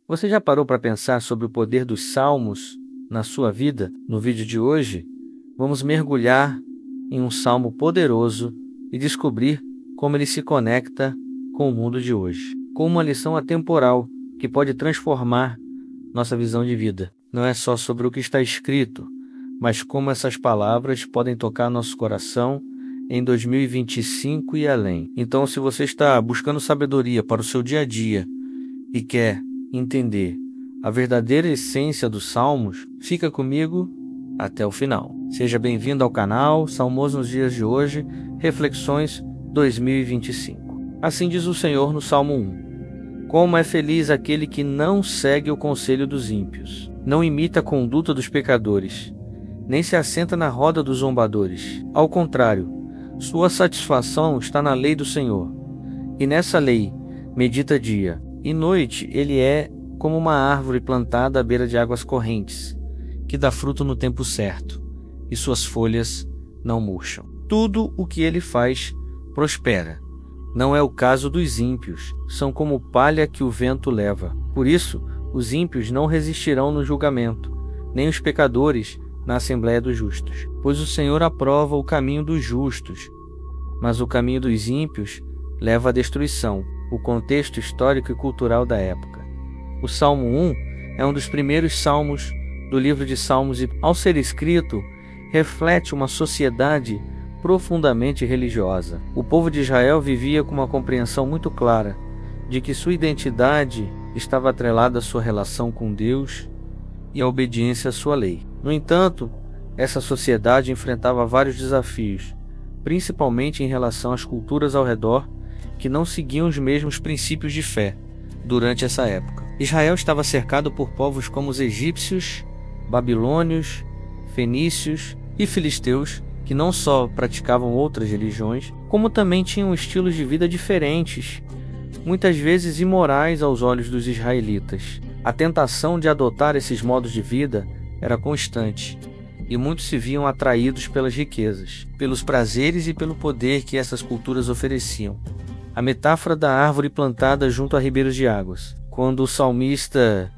Você já parou para pensar sobre o poder dos salmos na sua vida? No vídeo de hoje, vamos mergulhar em um salmo poderoso e descobrir como ele se conecta com o mundo de hoje, com uma lição atemporal que pode transformar nossa visão de vida. Não é só sobre o que está escrito, mas como essas palavras podem tocar nosso coração em 2025 e além. Então, se você está buscando sabedoria para o seu dia a dia e quer entender a verdadeira essência dos salmos, fica comigo até o final. Seja bem-vindo ao canal Salmos nos Dias de Hoje, Reflexões 2025. Assim diz o Senhor no Salmo 1. Como é feliz aquele que não segue o conselho dos ímpios, não imita a conduta dos pecadores, nem se assenta na roda dos zombadores. Ao contrário, sua satisfação está na lei do Senhor, e nessa lei medita dia e noite. Ele é como uma árvore plantada à beira de águas correntes, que dá fruto no tempo certo, e suas folhas não murcham. Tudo o que ele faz prospera. Não é o caso dos ímpios, são como palha que o vento leva. Por isso, os ímpios não resistirão no julgamento, nem os pecadores na assembleia dos justos. Pois o Senhor aprova o caminho dos justos, mas o caminho dos ímpios leva à destruição. O contexto histórico e cultural da época. O Salmo 1 é um dos primeiros salmos do livro de Salmos e, ao ser escrito, reflete uma sociedade profundamente religiosa. O povo de Israel vivia com uma compreensão muito clara de que sua identidade estava atrelada à sua relação com Deus e à obediência à sua lei. No entanto, essa sociedade enfrentava vários desafios, principalmente em relação às culturas ao redor que não seguiam os mesmos princípios de fé durante essa época. Israel estava cercado por povos como os egípcios, babilônios, fenícios e filisteus, que não só praticavam outras religiões, como também tinham estilos de vida diferentes, muitas vezes imorais aos olhos dos israelitas. A tentação de adotar esses modos de vida era constante, e muitos se viam atraídos pelas riquezas, pelos prazeres e pelo poder que essas culturas ofereciam. A metáfora da árvore plantada junto a ribeiros de águas. Quando o salmista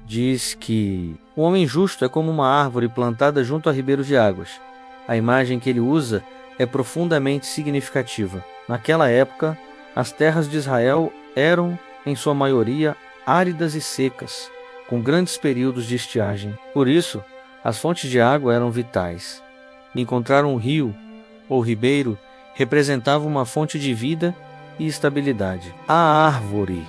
diz que o homem justo é como uma árvore plantada junto a ribeiros de águas, a imagem que ele usa é profundamente significativa. Naquela época, as terras de Israel eram, em sua maioria, áridas e secas, com grandes períodos de estiagem. Por isso, as fontes de água eram vitais. Encontrar um rio ou ribeiro representava uma fonte de vida e estabilidade. A árvore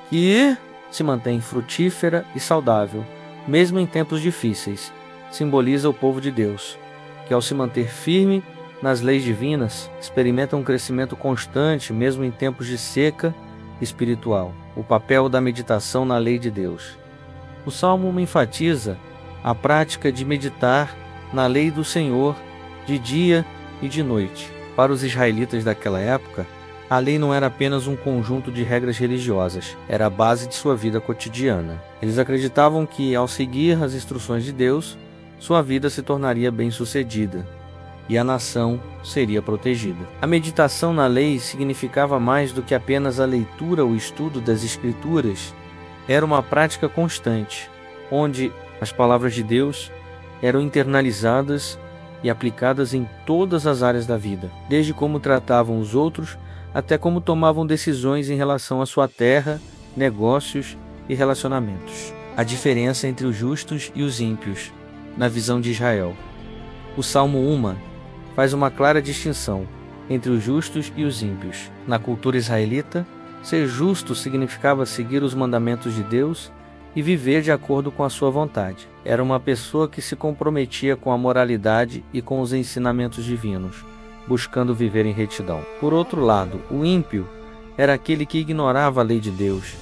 que se mantém frutífera e saudável, mesmo em tempos difíceis, simboliza o povo de Deus, que ao se manter firme nas leis divinas, experimenta um crescimento constante, mesmo em tempos de seca espiritual. O papel da meditação na lei de Deus. O Salmo enfatiza a prática de meditar na lei do Senhor de dia e de noite. Para os israelitas daquela época, a lei não era apenas um conjunto de regras religiosas, era a base de sua vida cotidiana. Eles acreditavam que, ao seguir as instruções de Deus, sua vida se tornaria bem-sucedida e a nação seria protegida. A meditação na lei significava mais do que apenas a leitura ou estudo das Escrituras. Era uma prática constante, onde as palavras de Deus eram internalizadas e aplicadas em todas as áreas da vida, desde como tratavam os outros até como tomavam decisões em relação à sua terra, negócios e relacionamentos. A diferença entre os justos e os ímpios, na visão de Israel. O Salmo 1 faz uma clara distinção entre os justos e os ímpios. Na cultura israelita, ser justo significava seguir os mandamentos de Deus e viver de acordo com a sua vontade. Era uma pessoa que se comprometia com a moralidade e com os ensinamentos divinos, buscando viver em retidão. Por outro lado, o ímpio era aquele que ignorava a lei de Deus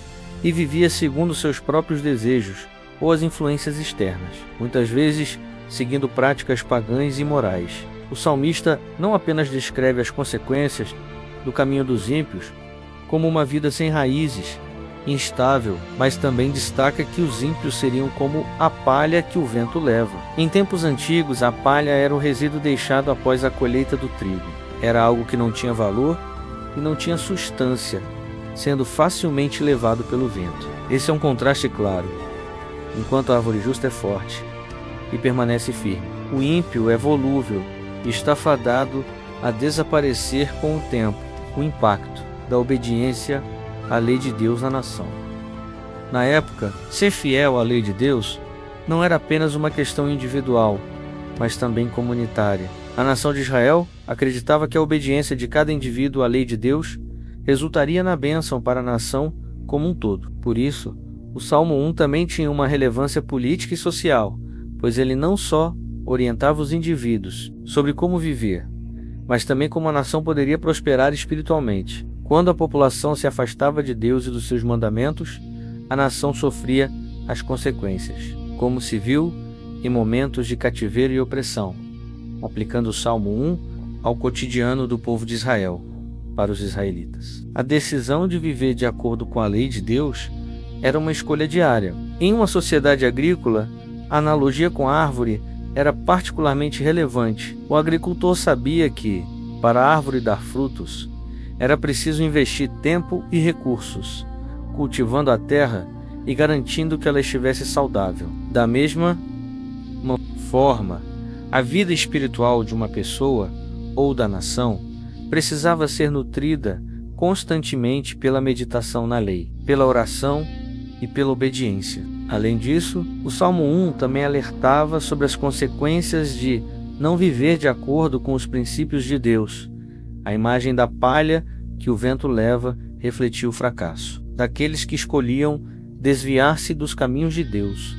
e vivia segundo seus próprios desejos ou as influências externas, muitas vezes seguindo práticas pagãs e imorais. O salmista não apenas descreve as consequências do caminho dos ímpios como uma vida sem raízes, instável, mas também destaca que os ímpios seriam como a palha que o vento leva. Em tempos antigos, a palha era o resíduo deixado após a colheita do trigo. Era algo que não tinha valor e não tinha substância, sendo facilmente levado pelo vento. Esse é um contraste claro. Enquanto a árvore justa é forte e permanece firme, o ímpio é volúvel e está fadado a desaparecer com o tempo. O impacto da obediência à lei de Deus na nação. Na época, ser fiel à lei de Deus não era apenas uma questão individual, mas também comunitária. A nação de Israel acreditava que a obediência de cada indivíduo à lei de Deus resultaria na bênção para a nação como um todo. Por isso, o Salmo 1 também tinha uma relevância política e social, pois ele não só orientava os indivíduos sobre como viver, mas também como a nação poderia prosperar espiritualmente. Quando a população se afastava de Deus e dos seus mandamentos, a nação sofria as consequências, como se viu em momentos de cativeiro e opressão, aplicando o Salmo 1 ao cotidiano do povo de Israel, para os israelitas. A decisão de viver de acordo com a lei de Deus era uma escolha diária. Em uma sociedade agrícola, a analogia com a árvore era particularmente relevante. O agricultor sabia que, para a árvore dar frutos, era preciso investir tempo e recursos, cultivando a terra e garantindo que ela estivesse saudável. Da mesma forma, a vida espiritual de uma pessoa ou da nação precisava ser nutrida constantemente pela meditação na lei, pela oração e pela obediência. Além disso, o Salmo 1 também alertava sobre as consequências de não viver de acordo com os princípios de Deus. A imagem da palha que o vento leva refletia o fracasso daqueles que escolhiam desviar-se dos caminhos de Deus.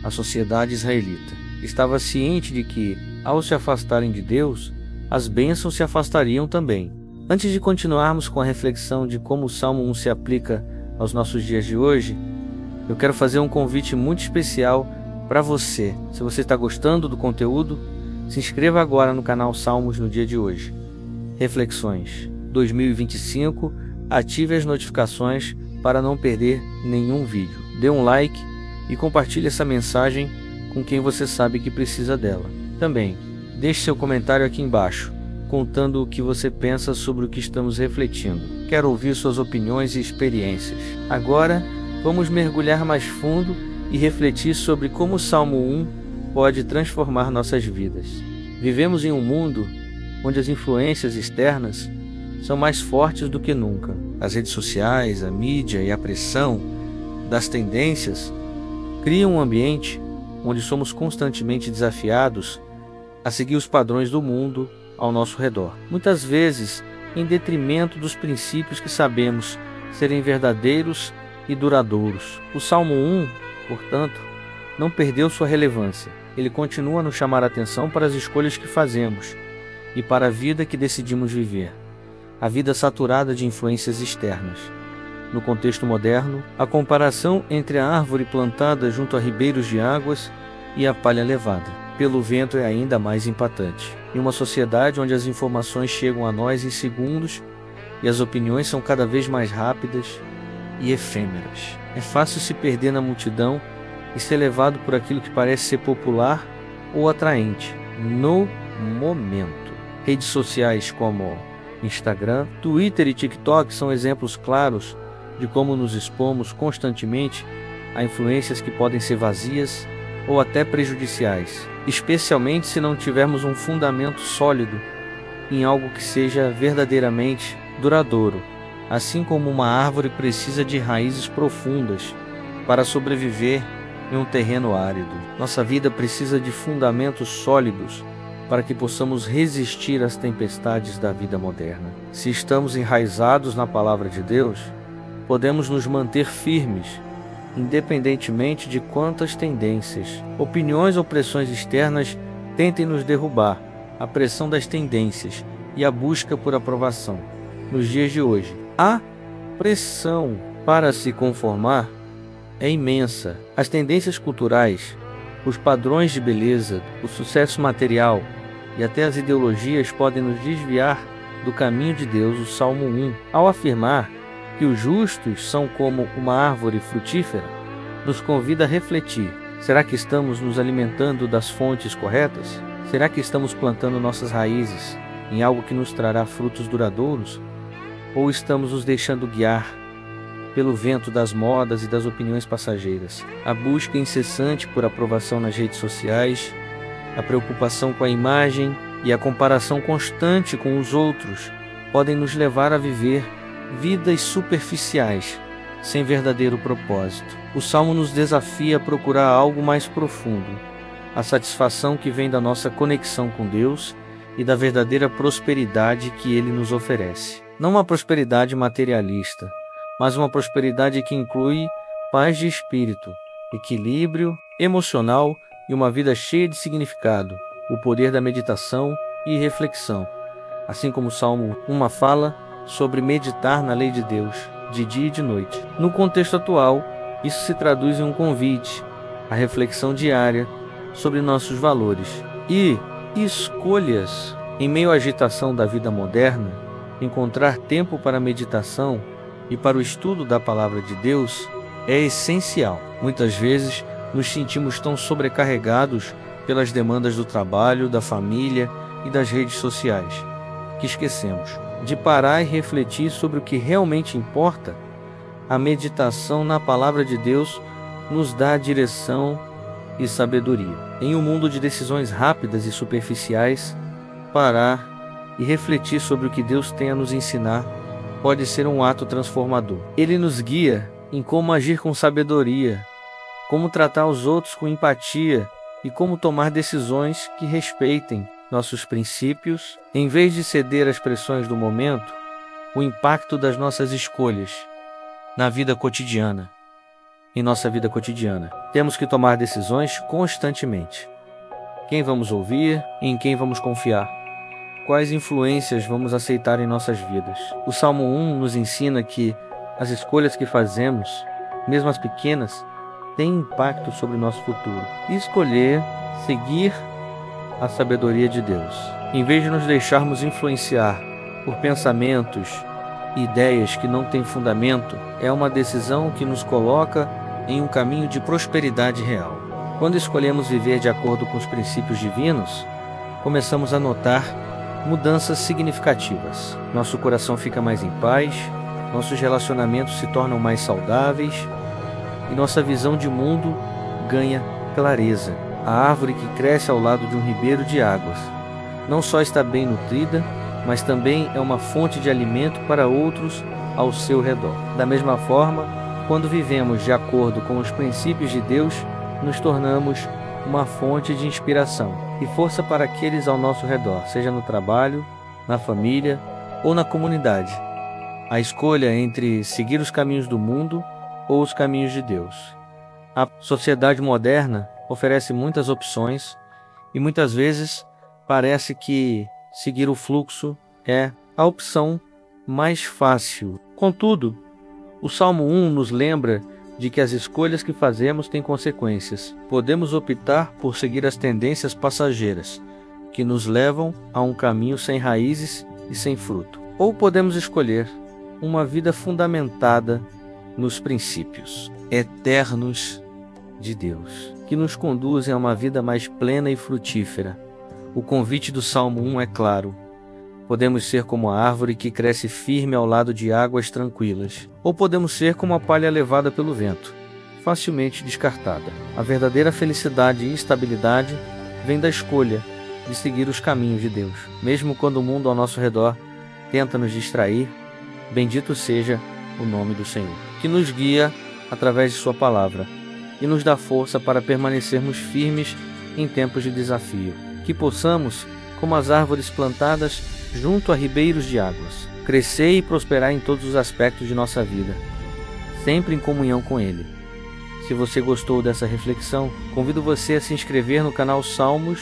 A sociedade israelita estava ciente de que, ao se afastarem de Deus, as bênçãos se afastariam também. Antes de continuarmos com a reflexão de como o Salmo 1 se aplica aos nossos dias de hoje, eu quero fazer um convite muito especial para você. Se você está gostando do conteúdo, se inscreva agora no canal Salmos no dia de hoje. Reflexões 2025, ative as notificações para não perder nenhum vídeo. Dê um like e compartilhe essa mensagem com quem você sabe que precisa dela. Também, deixe seu comentário aqui embaixo, contando o que você pensa sobre o que estamos refletindo. Quero ouvir suas opiniões e experiências. Agora, vamos mergulhar mais fundo e refletir sobre como o Salmo 1 pode transformar nossas vidas. Vivemos em um mundo onde as influências externas são mais fortes do que nunca. As redes sociais, a mídia e a pressão das tendências criam um ambiente onde somos constantemente desafiados a seguir os padrões do mundo ao nosso redor. Muitas vezes, em detrimento dos princípios que sabemos serem verdadeiros e duradouros. O Salmo 1, portanto, não perdeu sua relevância. Ele continua a nos chamar a atenção para as escolhas que fazemos e para a vida que decidimos viver. A vida saturada de influências externas. No contexto moderno, a comparação entre a árvore plantada junto a ribeiros de águas e a palha levada pelo vento é ainda mais impactante. Em uma sociedade onde as informações chegam a nós em segundos e as opiniões são cada vez mais rápidas e efêmeras, é fácil se perder na multidão e ser levado por aquilo que parece ser popular ou atraente no momento. Redes sociais como Instagram, Twitter e TikTok são exemplos claros de como nos expomos constantemente a influências que podem ser vazias ou até prejudiciais, especialmente se não tivermos um fundamento sólido em algo que seja verdadeiramente duradouro, assim como uma árvore precisa de raízes profundas para sobreviver em um terreno árido. Nossa vida precisa de fundamentos sólidos para que possamos resistir às tempestades da vida moderna. Se estamos enraizados na palavra de Deus, podemos nos manter firmes, independentemente de quantas tendências, opiniões ou pressões externas tentem nos derrubar. A pressão das tendências e a busca por aprovação. Nos dias de hoje, a pressão para se conformar é imensa. As tendências culturais, os padrões de beleza, o sucesso material e até as ideologias podem nos desviar do caminho de Deus. O Salmo 1, ao afirmar que os justos são como uma árvore frutífera, nos convida a refletir. Será que estamos nos alimentando das fontes corretas? Será que estamos plantando nossas raízes em algo que nos trará frutos duradouros? Ou estamos nos deixando guiar pelo vento das modas e das opiniões passageiras. A busca incessante por aprovação nas redes sociais, a preocupação com a imagem e a comparação constante com os outros podem nos levar a viver vidas superficiais, sem verdadeiro propósito. O Salmo nos desafia a procurar algo mais profundo, a satisfação que vem da nossa conexão com Deus e da verdadeira prosperidade que Ele nos oferece. Não uma prosperidade materialista, mas uma prosperidade que inclui paz de espírito, equilíbrio emocional e uma vida cheia de significado, o poder da meditação e reflexão. Assim como o Salmo 1 fala sobre meditar na lei de Deus, de dia e de noite. No contexto atual, isso se traduz em um convite à reflexão diária sobre nossos valores e escolhas. Em meio à agitação da vida moderna, encontrar tempo para a meditação e para o estudo da palavra de Deus é essencial. Muitas vezes nos sentimos tão sobrecarregados pelas demandas do trabalho, da família e das redes sociais, que esquecemos de parar e refletir sobre o que realmente importa. A meditação na palavra de Deus nos dá direção e sabedoria. Em um mundo de decisões rápidas e superficiais, parar e refletir sobre o que Deus tem a nos ensinar pode ser um ato transformador. Ele nos guia em como agir com sabedoria, como tratar os outros com empatia e como tomar decisões que respeitem nossos princípios, em vez de ceder às pressões do momento, o impacto das nossas escolhas na vida cotidiana. Em nossa vida cotidiana, temos que tomar decisões constantemente. Quem vamos ouvir? Em quem vamos confiar? Quais influências vamos aceitar em nossas vidas? O Salmo 1 nos ensina que as escolhas que fazemos, mesmo as pequenas, têm impacto sobre o nosso futuro. E escolher seguir a sabedoria de Deus, em vez de nos deixarmos influenciar por pensamentos e ideias que não têm fundamento, é uma decisão que nos coloca em um caminho de prosperidade real. Quando escolhemos viver de acordo com os princípios divinos, começamos a notar mudanças significativas. Nosso coração fica mais em paz, nossos relacionamentos se tornam mais saudáveis e nossa visão de mundo ganha clareza. A árvore que cresce ao lado de um ribeiro de águas não só está bem nutrida, mas também é uma fonte de alimento para outros ao seu redor. Da mesma forma, quando vivemos de acordo com os princípios de Deus, nos tornamos uma fonte de inspiração e força para aqueles ao nosso redor, seja no trabalho, na família ou na comunidade. A escolha entre seguir os caminhos do mundo ou os caminhos de Deus. A sociedade moderna oferece muitas opções e muitas vezes parece que seguir o fluxo é a opção mais fácil. Contudo, o Salmo 1 nos lembra de que as escolhas que fazemos têm consequências. Podemos optar por seguir as tendências passageiras, que nos levam a um caminho sem raízes e sem fruto. Ou podemos escolher uma vida fundamentada nos princípios eternos de Deus, que nos conduzem a uma vida mais plena e frutífera. O convite do Salmo 1 é claro. Podemos ser como a árvore que cresce firme ao lado de águas tranquilas, ou podemos ser como a palha levada pelo vento, facilmente descartada. A verdadeira felicidade e estabilidade vem da escolha de seguir os caminhos de Deus. Mesmo quando o mundo ao nosso redor tenta nos distrair, bendito seja o nome do Senhor, que nos guia através de sua palavra e nos dá força para permanecermos firmes em tempos de desafio. Que possamos, como as árvores plantadas junto a ribeiros de águas, crescer e prosperar em todos os aspectos de nossa vida, sempre em comunhão com Ele. Se você gostou dessa reflexão, convido você a se inscrever no canal Salmos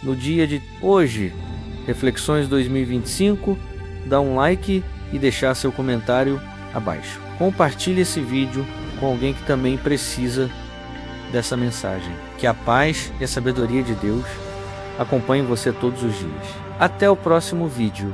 no dia de hoje, Reflexões 2025, dar um like e deixar seu comentário abaixo. Compartilhe esse vídeo com alguém que também precisa dessa mensagem. Que a paz e a sabedoria de Deus acompanhem você todos os dias. Até o próximo vídeo.